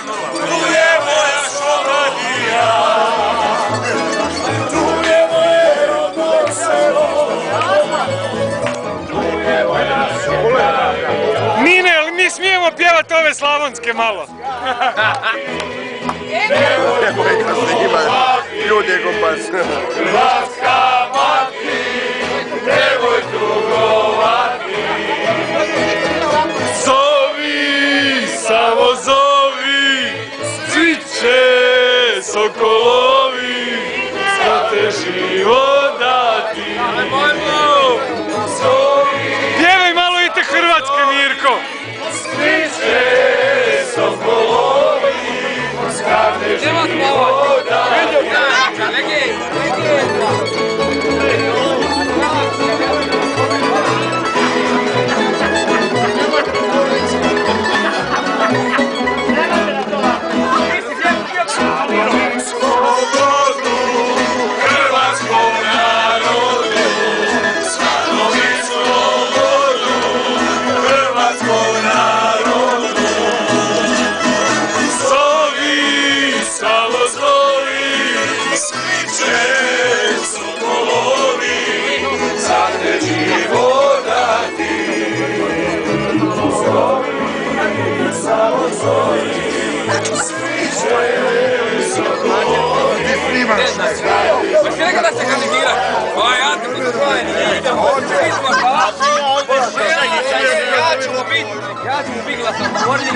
tu je moja Šomadija, tu je moje rodno selo, tu je moja Šomadija. Mine, ali mi smijemo pjevati ove slavonske malo? Ljudi je kompas. Hrvatska mati, nemoj tugovati. Zovi, samo zovi, cviće sokolovi, što te život dati. Zovi, Pjevaj malo i te hrvatske, Mirko! cviće sokolovi, što te život dati. Pa si rekao da se kandidira? Ja te budu brojeni, idemo, idemo, hvala. Ja ću mu biti glasogovornik.